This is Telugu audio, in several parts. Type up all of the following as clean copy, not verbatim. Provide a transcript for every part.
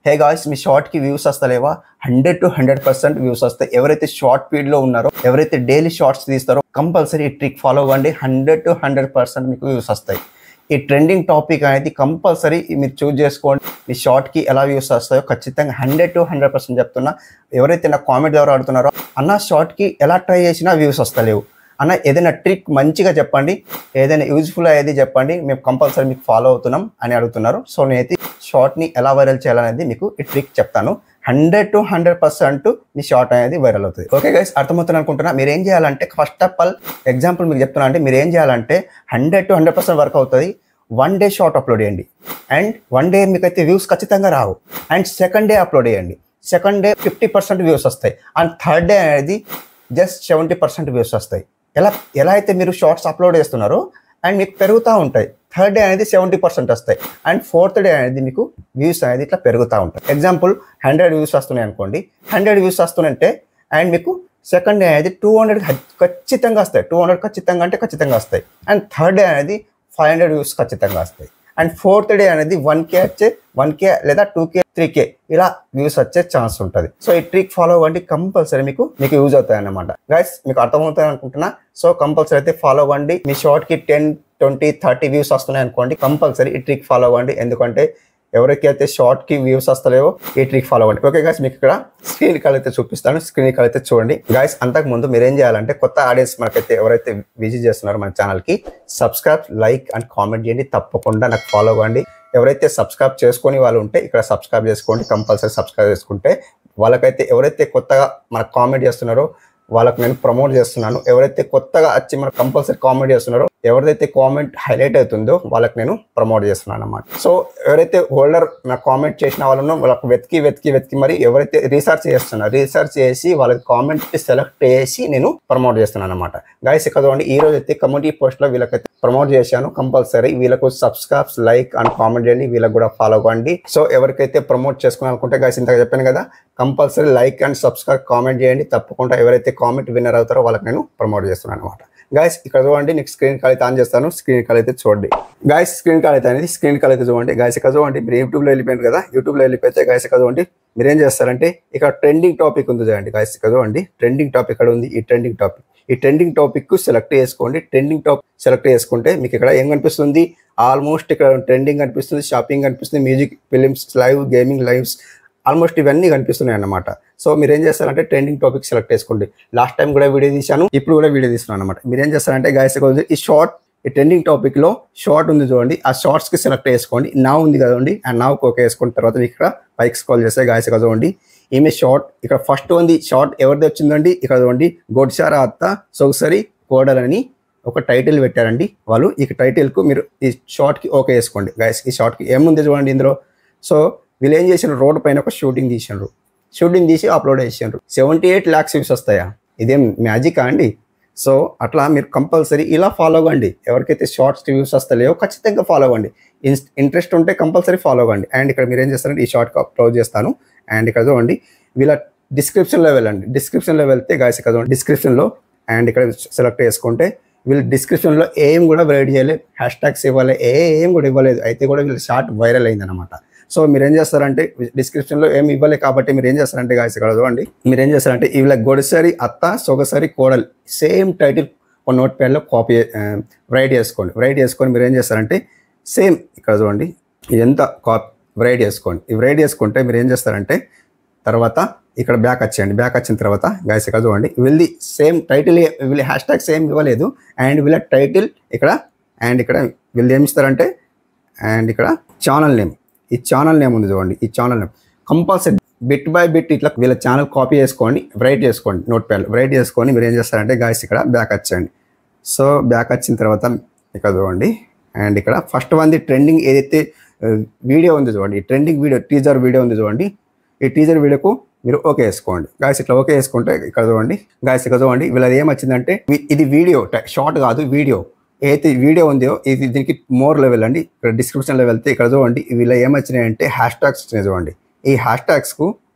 హే గాయ్స్, మీ షార్ట్కి వ్యూస్ వస్తలేవా? 100 to 100% వ్యూస్ వస్తాయి. ఎవరైతే షార్ట్ ఫీడ్లో ఉన్నారో, ఎవరైతే డైలీ షార్ట్స్ తీస్తారో కంపల్సరీ ఈ ట్రిక్ ఫాలో అవ్వండి. 100 to 100% మీకు వ్యూస్ వస్తాయి. ఈ ట్రెండింగ్ టాపిక్ అనేది కంపల్సరీ మీరు చూస్ చేసుకోండి. మీ షార్ట్కి ఎలా వ్యూస్ వస్తాయో ఖచ్చితంగా 100 to 100% చెప్తున్నా. ఎవరైతే నాకు కామెంట్ ద్వారా అడుగుతున్నారో, అన్న షార్ట్కి ఎలా ట్రై చేసినా వ్యూస్ వస్తలేవు అన్న, ఏదైనా ట్రిక్ మంచిగా చెప్పండి, ఏదైనా యూజ్ఫుల్ అయ్యేది చెప్పండి, మేము కంపల్సరీ మీకు ఫాలో అవుతున్నాం అని అడుగుతున్నారు. సో నేనైతే షార్ట్ని ఎలా వైరల్ చేయాలనేది మీకు ఈ ట్రిక్ చెప్తాను. 100 to 100% మీ షార్ట్ అనేది వైరల్ అవుతుంది. ఓకే గైస్, అర్థమవుతుంది అనుకుంటున్నా. మీరు ఏం చేయాలంటే, ఫస్ట్ ఆఫ్ ఆల్ ఎగ్జాంపుల్ మీకు చెప్తున్నా అంటే, మీరు ఏం చేయాలంటే 100 to 100% వర్క్ అవుతుంది. 1 day షార్ట్ అప్లోడ్ చేయండి అండ్ 1 day మీకైతే వ్యూస్ ఖచ్చితంగా రావు. అండ్ సెకండ్ డే అప్లోడ్ చేయండి. సెకండ్ డే 50% వ్యూస్ వస్తాయి. అండ్ థర్డ్ డే అనేది జస్ట్ 70% వ్యూస్ వస్తాయి. ఎలా అయితే మీరు షార్ట్స్ అప్లోడ్ చేస్తున్నారో అండ్ మీకు పెరుగుతూ ఉంటాయి. థర్డ్ డే అనేది 70% వస్తాయి. అండ్ ఫోర్త్ డే అనేది మీకు వ్యూస్ అనేది ఇట్లా పెరుగుతూ ఉంటాయి. ఎగ్జాంపుల్ 100 వ్యూస్ వస్తున్నాయి అనుకోండి. 100 వ్యూస్ వస్తుందంటే అండ్ మీకు సెకండ్ డే అనేది 200 ఖచ్చితంగా వస్తాయి. 200 ఖచ్చితంగా అంటే ఖచ్చితంగా వస్తాయి. అండ్ థర్డ్ డే అనేది 500 వ్యూస్ ఖచ్చితంగా వస్తాయి. అండ్ ఫోర్త్ డే అనేది 1K వచ్చే 1K లేదా 2K 3K ఇలా వ్యూస్ వచ్చే ఛాన్స్ ఉంటుంది. సో ఈ ట్రిక్ ఫాలో అవ్వండి, కంపల్సరీ మీకు యూజ్ అవుతాయి అన్నమాట. గైస్, మీకు అర్థమవుతాయి అనుకుంటున్నా. సో కంపల్సరీ అయితే ఫాలో అవ్వండి. మీ షార్ట్కి 10, 20, 30 వ్యూస్ వస్తున్నాయి అనుకోండి, కంపల్సరీ ఈ ట్రిక్ ఫాలో అవ్వండి. ఎందుకంటే ఎవరికైతే షార్ట్కి వ్యూస్ వస్తలేవో ఈ ట్రిక్ ఫాలో అవ్వండి. ఓకే గైస్, మీకు ఇక్కడ స్క్రీన్ కాల్ అయితే చూపిస్తాను. స్క్రీన్ కాల్ అయితే చూడండి. గైస్, అంతకుముందు మీరు ఏం చేయాలంటే, కొత్త ఆడియన్స్ మనకైతే ఎవరైతే విజిట్ చేస్తున్నారో మన ఛానల్కి సబ్స్క్రైబ్, లైక్ అండ్ కామెంట్ చేయండి. తప్పకుండా నాకు ఫాలో అవ్వండి. ఎవరైతే సబ్స్క్రైబ్ చేసుకొని వాళ్ళు ఉంటే ఇక్కడ సబ్స్క్రైబ్ చేసుకోండి. కంపల్సరీ సబ్స్క్రైబ్ చేసుకుంటే వాళ్ళకైతే ఎవరైతే కొత్తగా మనకు కామెంట్ చేస్తున్నారో వాళ్ళకి నేను ప్రమోట్ చేస్తున్నాను. ఎవరైతే కొత్తగా వచ్చి మనకు కంపల్సరీ కామెంట్ చేస్తున్నారో, ఎవరైతే కామెంట్ హైలైట్ అవుతుందో వాళ్ళకి నేను ప్రమోట్ చేస్తున్నాను అన్నమాట. సో ఎవరైతే హోల్డర్ నాకు కామెంట్ చేసిన వాళ్ళనో వాళ్ళకి వెతికి మరి ఎవరైతే రీసెర్చ్ చేసి వాళ్ళకి కామెంట్ సెలెక్ట్ చేసి నేను ప్రమోట్ చేస్తున్నాను అన్నమాట. గైస్, ఇక్కడ చూడండి, ఈ రోజు అయితే కమ్యూనిటీ పోస్ట్లో వీళ్ళకైతే ప్రమోట్ చేశాను. కంపల్సరీ వీళ్ళకు సబ్స్క్రైబ్, లైక్ అండ్ కామెంట్ చేయండి. వీళ్ళకి కూడా ఫాలో అవ్వండి. సో ఎవరికైతే ప్రమోట్ చేసుకోవాలనుకుంటే గైస్, ఇంతగా చెప్పాను కదా, compulsory like and subscribe, comment చేయండి. తప్పకుండా ఎవరైతే కామెంట్ విన్నర్ అవుతారో వాళ్ళకి నేను ప్రమోట్ చేస్తున్నాను అనమాట. గైస్, ఇక్కడ చూడండి, నీకు స్క్రీన్ కాల్ అయితే ఆన్ చేస్తాను. స్క్రీన్ కాల్ అయితే చూడండి. గైస్, స్క్రీన్ కాల్ అయితే చూడండి. గైస్, ఇక్కడ చూడండి, మీరు యూట్యూబ్లో వెళ్ళిపోయారు కదా, యూట్యూబ్లో వెళ్ళిపోతే గైస్ ఇక్కడ చూడండి, మీరు ఏం చేస్తారంటే ఇక్కడ ట్రెండింగ్ టాపిక్ ఉంది చూడండి. గైస్, ఇక్కడ చూడండి, ట్రెండింగ్ టాపిక్ ఇక్కడ ఉంది. ఈ ట్రెండింగ్ టాపిక్ సెలెక్ట్ చేసుకోండి. ట్రెండింగ్ టాపిక్ సెలెక్ట్ చేసుకుంటే మీకు ఇక్కడ ఏం కనిపిస్తుంది? ఆల్మోస్ట్ ఇక్కడ ట్రెండింగ్ కనిపిస్తుంది, షాపింగ్ కనిపిస్తుంది, music, films, live, gaming, lives, almost ఇవన్నీ కనిపిస్తున్నాయి అన్నమాట. సో మీరు ఏం చేస్తారంటే ట్రెండింగ్ టాపిక్ సెలెక్ట్ చేసుకోండి. లాస్ట్ టైం కూడా వీడియో తీశాను, ఇప్పుడు కూడా వీడియో తీస్తున్నాను అనమాట. మీరు ఏం చేస్తారంటే గైస్, ఈ ట్రెండింగ్ టాపిక్లో షార్ట్ ఉంది చూడండి, ఆ షార్ట్స్కి సెలెక్ట్ చేసుకోండి. నా ఉంది కదండి, ఆ నావుకి ఓకే వేసుకున్న తర్వాత ఇక్కడ పైకి స్క్రోల్ చేస్తే గైస్ ఇక్కడ చూడండి, ఈమె షార్ట్ ఇక్కడ ఫస్ట్ ఉంది. షార్ట్ ఎవరిది వచ్చిందండి? ఇక్కడ చూడండి, గొడ్సారా అత్త సొగసరి కోడలని ఒక టైటిల్ పెట్టారండి వాళ్ళు. ఈ టైటిల్కు మీరు ఈ షార్ట్కి ఓకే వేసుకోండి. గైస్, ఈ షార్ట్కి ఏముంది చూడండి ఇందులో. సో వీళ్ళు ఏం చేసిన, రోడ్డు పైన ఒక షూటింగ్ తీసి అప్లోడ్ చేసారు. 78 lakhs వ్యూస్ వస్తాయా? ఇదేం మ్యాజికా అండి? సో అట్లా మీరు కంపల్సరీ ఇలా ఫాలో అవ్వండి. ఎవరికైతే షార్ట్స్ వ్యూస్ వస్తలేవో ఖచ్చితంగా ఫాలో అవ్వండి. ఇంట్రెస్ట్ ఉంటే కంపల్సరీ ఫాలో అవ్వండి. అండ్ ఇక్కడ మీరు ఏం చేస్తారంటే ఈ షార్ట్కి అప్లోడ్ చేస్తాను. అండ్ ఇక్కడ చూడండి, వీళ్ళ డిస్క్రిప్షన్లో వెళ్ళండి. డిస్క్రిప్షన్లో వెళ్తే గైస్ ఇక్కడ చూడండి, డిస్క్రిప్షన్లో అండ్ ఇక్కడ సెలెక్ట్ చేసుకుంటే వీళ్ళు డిస్క్రిప్షన్లో ఏం కూడా వెరైట్ చేయలేదు, హ్యాష్ ట్యాగ్స్ ఇవ్వలేదు, ఏం కూడా ఇవ్వలేదు. అయితే కూడా వీళ్ళ షార్ట్ వైరల్ అయిందనమాట. సో మీరు ఏం చేస్తారంటే డిస్క్రిప్షన్లో ఏమి ఇవ్వలే కాబట్టి మీరు ఏం చేస్తారంటే గైస్ ఇక్కడ చూడండి, మీరు ఏం చేస్తారంటే వీళ్ళ గొడసరి అత్త సొగసరి కోడలు సేమ్ టైటిల్ ఒక నోట్ ప్యాడ్లో కాపీ రైట్ చేసుకొని మీరు ఏం చేస్తారంటే సేమ్ ఇక్కడ చూడండి, ఇదంతా రైట్ చేసుకోండి. ఇవి రైట్ చేసుకుంటే మీరు ఏం చేస్తారంటే తర్వాత ఇక్కడ బ్యాక్ వచ్చేయండి. బ్యాక్ వచ్చిన తర్వాత గైస్ ఇక్కడ చూడండి, వీళ్ళది సేమ్ టైటిల్, వీళ్ళ హ్యాష్ ట్యాగ్స్ ఏం ఇవ్వలేదు. అండ్ వీళ్ళ టైటిల్ ఇక్కడ అండ్ ఇక్కడ వీళ్ళు ఏమి ఇస్తారంటే అండ్ ఇక్కడ ఛానల్ నేమ్, ఈ ఛానల్ నేమ్ ఉంది చూడండి, ఈ channel name compulsory bit by bit ఇట్లా వీళ్ళ ఛానల్ కాపీ చేసుకోండి, రైట్ చేసుకోండి. నోట్ ప్యాడ్ రైట్ చేసుకొని మీరు ఏం చేస్తారంటే గైస్ ఇక్కడ బ్యాక్ వచ్చేయండి. సో బ్యాక్ వచ్చిన తర్వాత ఇక్కడ చూడండి, అండ్ ఇక్కడ ఫస్ట్ వన్ ట్రెండింగ్ ఏదైతే వీడియో ఉంది చూడండి, ఈ ట్రెండింగ్ వీడియో టీజర్ వీడియో ఉంది చూడండి, ఈ టీజర్ వీడియోకు మీరు ఓకే వేసుకోండి. గాయస్ ఇట్లా ఓకే వేసుకుంటే ఇక్కడ చూడండి, గాయస్ ఇక్కడ చూడండి, వీళ్ళది ఏమొచ్చిందంటే ఇది వీడియో షార్ట్ కాదు, వీడియో ఏదైతే వీడియో ఉందో ఇది దీనికి మోర్ లెవెల్ అండి. ఇక్కడ డిస్క్రిప్షన్లో వెళ్తే ఇక్కడ చూడండి, వీళ్ళ ఏమొచ్చినాయంటే హ్యాష్ ట్యాగ్స్ వచ్చినాయి చూడండి. ఈ హ్యాష్ ట్యాగ్స్కు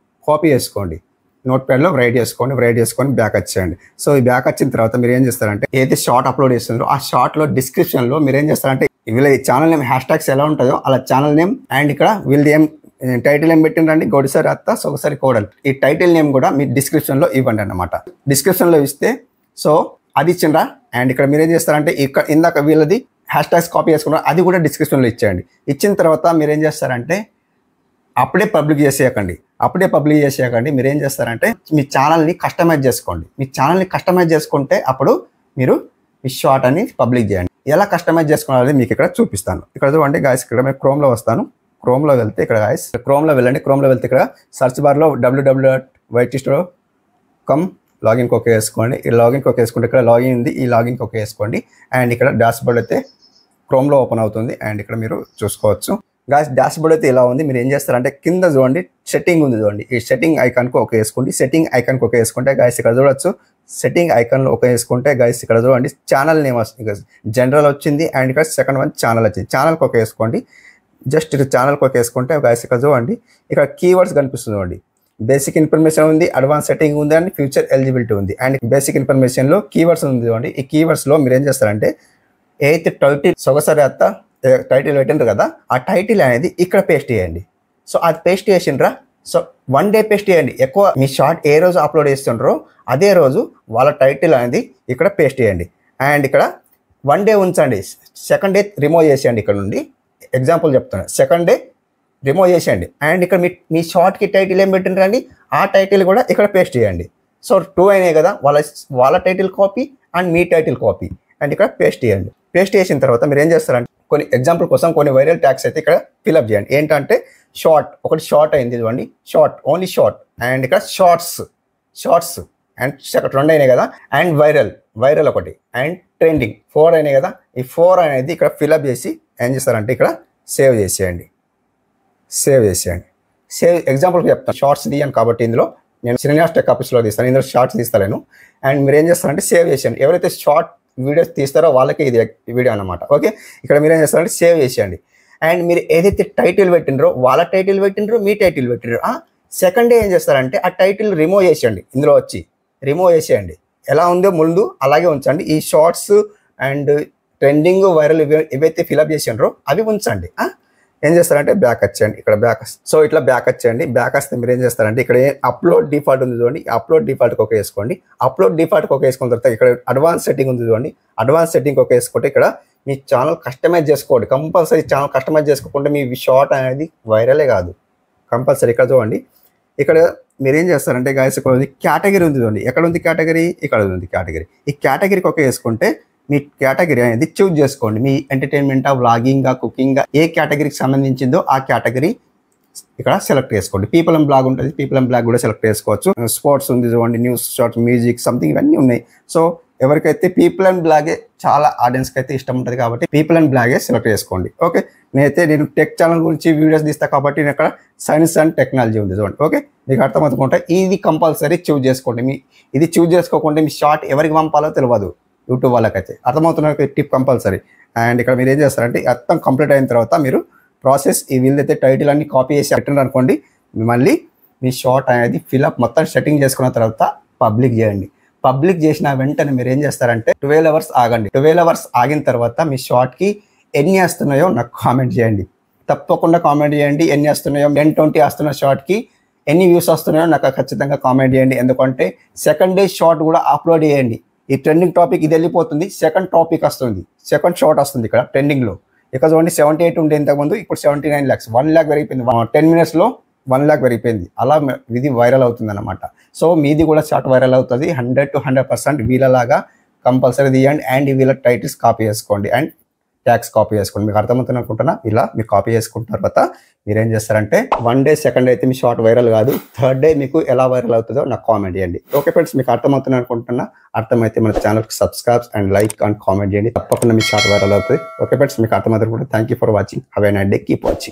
కాపీ చేసుకోండి, నోట్ ప్యాడ్లో రైట్ చేసుకొని బ్యాక్ వచ్చేయండి. సో ఈ బ్యాక్ వచ్చిన తర్వాత మీరు ఏం చేస్తారంటే ఏదైతే షార్ట్ అప్లోడ్ చేస్తుందో ఆ షార్ట్లో డిస్క్రిప్షన్లో మీరు ఏం చేస్తారంటే వీళ్ళ ఛానల్ నేమ్ హ్యాష్ ట్యాగ్స్ ఎలా ఉంటుందో అలా ఛానల్ నేమ్ అండ్ ఇక్కడ వీళ్ళది ఏం టైటిల్ ఏం పెట్టిండ్రండి, గొడిసారి అత్త సొగసారి కోడలు. ఈ టైటిల్ నేమ్ కూడా మీ డిస్క్రిప్షన్లో ఇవ్వండి అన్నమాట. డిస్క్రిప్షన్లో ఇస్తే సో అది ఇచ్చిండ్రా. అండ్ ఇక్కడ మీరు ఏం చేస్తారంటే ఇక్కడ ఇందాక వీళ్ళది హ్యాష్ కాపీ చేసుకున్నారు, అది కూడా డిస్క్రిప్షన్లో ఇచ్చేయండి. ఇచ్చిన తర్వాత మీరు ఏం చేస్తారంటే అప్పుడే పబ్లిక్ చేసేయకండి. మీరు ఏం చేస్తారంటే మీ ఛానల్ని కస్టమైజ్ చేసుకోండి. మీ ఛానల్ని కస్టమైజ్ చేసుకుంటే అప్పుడు మీరు మీ షార్ట్ అని పబ్లిక్ చేయండి. ఎలా కస్టమైజ్ చేసుకోవాలని మీకు ఇక్కడ చూపిస్తాను. ఇక్కడ చూడండి గాయస్, ఇక్కడ మేము క్రోమ్లో వస్తాను. క్రోమ్లో వెళ్తే ఇక్కడ గాయస్ క్రోమ్లో వెళ్ళండి. క్రోమ్లో వెళ్తే ఇక్కడ సర్చ్ బార్లో www.whitestro.com లాగిన్ ఓకే వేసుకోండి. ఈ లాగిన్ ఓకే వేసుకుంటే ఇక్కడ లాగిన్ ఉంది, ఈ లాగిన్ ఓకే వేసుకోండి. అండ్ ఇక్కడ డాష్ బోర్డ్ అయితే క్రోమ్లో ఓపెన్ అవుతుంది. అండ్ ఇక్కడ మీరు చూసుకోవచ్చు గాయస్, డాష్ బోర్డ్ అయితే ఇలా ఉంది. మీరు ఏం చేస్తారంటే కింద చూడండి సెట్టింగ్ ఉంది చూడండి, ఈ సెట్టింగ్ ఐకాన్కి ఓకే వేసుకోండి. సెట్టింగ్ ఐకాన్కి ఓకే వేసుకుంటే గాయస్ ఇక్కడ చూడొచ్చు, సెట్టింగ్ ఐకాన్లో ఓకే వేసుకుంటే గాయస్ ఇక్కడ చూడండి ఛానల్ నేమ్ వస్తుంది, జనరల్ వచ్చింది. అండ్ ఇక్కడ సెకండ్ వన్ ఛానల్ వచ్చింది. ఛానల్కి ఓకే వేసుకోండి. జస్ట్ ఇక్కడ ఛానల్కి ఓకే వేసుకుంటే గాయస్ ఇక్కడ చూడండి ఇక్కడ కీవర్డ్స్ కనిపిస్తుంది చూడండి. బేసిక్ ఇన్ఫర్మేషన్ ఉంది, అడ్వాన్స్ సెట్టింగ్ ఉంది, అండ్ ఫ్యూచర్ ఎలిజిబిలిటీ ఉంది. అండ్ బేసిక్ ఇన్ఫర్మేషన్లో కీవర్డ్స్ ఉంది చూడండి. ఈ కీవర్డ్స్లో మీరు ఏం చేస్తారంటే ఏదైతే టైటిల్ సొగసారి అత్త టైటిల్ పెట్టిండ్రు కదా, ఆ టైటిల్ అనేది ఇక్కడ పేస్ట్ చేయండి. సో అది పేస్ట్ చేసిండ్రా, సో 1 డే పేస్ట్ చేయండి. ఎక్కువ మీ షార్ట్ ఏ రోజు అప్లోడ్ చేస్తుండ్రో అదే రోజు వాళ్ళ టైటిల్ అనేది ఇక్కడ పేస్ట్ చేయండి. అండ్ ఇక్కడ 1 డే ఉంచండి, సెకండ్ డే రిమూవ్ చేసేయండి. ఇక్కడ నుండి ఎగ్జాంపుల్ చెప్తున్నాను, సెకండ్ డే రిమూవ్ చేసేయండి. అండ్ ఇక్కడ మీ షార్ట్కి టైటిల్ ఏం పెట్టిండ్రండి, ఆ టైటిల్ కూడా ఇక్కడ పేస్ట్ చేయండి. సో 2 అయినాయి కదా, వాళ్ళ title copy and me title copy. And ఇక్కడ పేస్ట్ చేయండి. పేస్ట్ చేసిన తర్వాత మీరు ఏం చేస్తారంటే కొన్ని ఎగ్జాంపుల్ కోసం కొన్ని వైరల్ ట్యాగ్స్ అయితే ఇక్కడ ఫిల్అప్ చేయండి. ఏంటంటే షార్ట్, ఒకటి షార్ట్ అయింది ఇవ్వండి, షార్ట్ ఓన్లీ షార్ట్. అండ్ ఇక్కడ షార్ట్స్ అండ్ 2 అయినాయి కదా. అండ్ వైరల్ ఒకటి. అండ్ ట్రెండింగ్ 4 అయినాయి కదా. ఈ 4 అనేది ఇక్కడ ఫిల్అప్ చేసి ఏం చేస్తారంటే ఇక్కడ సేవ్ చేసేయండి. సేవ్ ఎగ్జాంపుల్కి చెప్తాను, షార్ట్స్ తీయను కాబట్టి ఇందులో నేను శ్రీనివాస్ టెక్ ఆఫీస్లో తీస్తాను, ఇందులో షార్ట్స్ తీస్తాను. అండ్ మీరు ఏం చేస్తారంటే సేవ్ చేసేయండి. ఎవరైతే షార్ట్ వీడియోస్ తీస్తారో వాళ్ళకి ఇది వీడియో అనమాట. ఓకే, ఇక్కడ మీరు ఏం చేస్తారంటే సేవ్ చేసేయండి. అండ్ మీరు ఏదైతే టైటిల్ పెట్టినరో వాళ్ళ టైటిల్ పెట్టినరో మీ టైటిల్ పెట్టినరో సెకండ్ డే ఏం చేస్తారంటే ఆ టైటిల్ రిమూవ్ చేసేయండి. ఇందులో వచ్చి రిమూవ్ చేసేయండి. ఎలా ఉందో ముందు అలాగే ఉంచండి. ఈ షార్ట్స్ అండ్ ట్రెండింగ్ వైరల్ ఏవైతే ఫిల్అప్ చేసినారో అవి ఉంచండి. ఏం చేస్తారంటే బ్యాక్ వచ్చేయండి. ఇక్కడ సో ఇట్లా బ్యాక్ వచ్చేయండి. బ్యాక్ వస్తే మీరు ఏం చేస్తారంటే ఇక్కడ అప్లోడ్ డిఫాల్ట్ ఉంది చూడండి, అప్లోడ్ డిఫాల్ట్కి ఒక వేసుకోండి. అప్లోడ్ డిఫాల్ట్కి ఒక వేసుకున్న తర్వాత ఇక్కడ అడ్వాన్స్ సెట్టింగ్ ఉంది చూడండి, అడ్వాన్స్ సెట్టింగ్ ఒక వేసుకుంటే ఇక్కడ మీ ఛానల్ కస్టమైజ్ చేసుకోండి. కంపల్సరీ ఛానల్ కస్టమైజ్ చేసుకోకుండా మీ షార్ట్ అనేది వైరలే కాదు, కంపల్సరీ. ఇక్కడ చూడండి, ఇక్కడ మీరు ఏం చేస్తారంటే గాయస్ ఇక్కడ కేటగిరీ ఉంది చూడండి. ఎక్కడ ఉంది కేటగిరీ, ఇక్కడ ఉంది కేటగిరీ. ఈ కేటగిరీకి ఒక వేసుకుంటే మీ కేటగిరీ అనేది చూజ్ చేసుకోండి. మీ ఎంటర్టైన్మెంటా, వ్లాగింగా, కుకింగ్గా ఏ కేటగిరీకి సంబంధించిందో ఆ కేటగిరీ ఇక్కడ సెలెక్ట్ చేసుకోండి. పీపుల్ అండ్ బ్లాగ్ ఉంటుంది, పీపుల్ అండ్ బ్లాగ్ కూడా సెలెక్ట్ చేసుకోవచ్చు. స్పోర్ట్స్ ఉంది చూడండి, న్యూస్, షార్ట్స్, మ్యూజిక్, సంథింగ్ ఇవన్నీ ఉన్నాయి. సో ఎవరికైతే పీపుల్ అండ్ బ్లాగే చాలా ఆడియన్స్కి అయితే ఇష్టం ఉంటుంది కాబట్టి పీపుల్ అండ్ బ్లాగే సెలెక్ట్ చేసుకోండి. ఓకే, నేను టెక్ ఛానల్ గురించి వీడియోస్ తీస్తాను కాబట్టి నేను ఇక్కడ సైన్స్ అండ్ టెక్నాలజీ ఉంది చూడండి. ఓకే, మీకు అర్థమవుతుంటే ఇది కంపల్సరీ చూజ్ చేసుకోండి. ఇది చూజ్ చేసుకోకుండా మీ షార్ట్ ఎవరికి పంపాలో తెలియదు యూట్యూబ్ వాళ్ళకైతే. అర్థమవుతున్న టిప్ కంపల్సరీ. అండ్ ఇక్కడ మీరు ఏం చేస్తారంటే మొత్తం కంప్లీట్ అయిన తర్వాత మీరు ప్రాసెస్ ఈ వీళ్ళైతే టైటిల్ అన్ని కాపీ చేసి పెట్టండి అనుకోండి. మళ్ళీ మీ షార్ట్ అనేది ఫిల్అప్ మొత్తం సెట్టింగ్ చేసుకున్న తర్వాత పబ్లిక్ చేయండి. పబ్లిక్ చేసిన వెంటనే మీరు ఏం చేస్తారంటే 12 అవర్స్ ఆగండి. 12 అవర్స్ ఆగిన తర్వాత మీ షార్ట్కి ఎన్ని వస్తున్నాయో నాకు కామెంట్ చేయండి. తప్పకుండా కామెంట్ చేయండి. ఎన్ని వస్తున్నాయో, 10-20 వస్తున్న షార్ట్కి ఎన్ని వ్యూస్ వస్తున్నాయో నాకు ఖచ్చితంగా కామెంట్ చేయండి. ఎందుకంటే సెకండ్ డే షార్ట్ కూడా అప్లోడ్ చేయండి. ఈ ట్రెండింగ్ టాపిక్ ఇది వెళ్ళిపోతుంది, సెకండ్ టాపిక్ వస్తుంది, సెకండ్ షార్ట్ వస్తుంది ఇక్కడ ట్రెండింగ్లో. ఇక్కడ చూడండి 78 ఉండే ఇంతకుముందు, ఇప్పుడు 79 lakhs, 1 lakh పెరిగిపోయింది. 10 minutesలో 1 lakh పెరిగిపోయింది. అలా ఇది వైరల్ అవుతుంది అనమాట. సో మీది కూడా షార్ట్ వైరల్ అవుతుంది. 100 to 100% వీళ్ళలాగా కంపల్సరీ తీయండి. అండ్ వీళ్ళ టైటిల్స్ కాపీ చేసుకోండి అండ్ ట్యాగ్స్ కాపీ చేసుకోండి. మీకు అర్థమవుతుంది అనుకుంటున్నా. ఇలా మీరు కాపీ చేసుకున్న తర్వాత మీరు ఏం చేస్తారంటే 1 day, సెకండ్ అయితే మీ షార్ట్ వైరల్ కాదు, 3rd day మీకు ఎలా వైరల్ అవుతుందో నాకు కామెంట్ చేయండి. ఓకే ఫ్రెండ్స్, మీకు అర్థమవుతుంది అనుకుంటున్నా. అర్థమైతే మన ఛానల్కి subscribe and like and comment చేయండి. తప్పకుండా మీ షార్ట్ వైరల్ అవుతుంది. ఓకే ఫ్రెండ్స్, మీకు అర్థమవుతుంది. Thank you for watching. Have a nice day. Keep watching.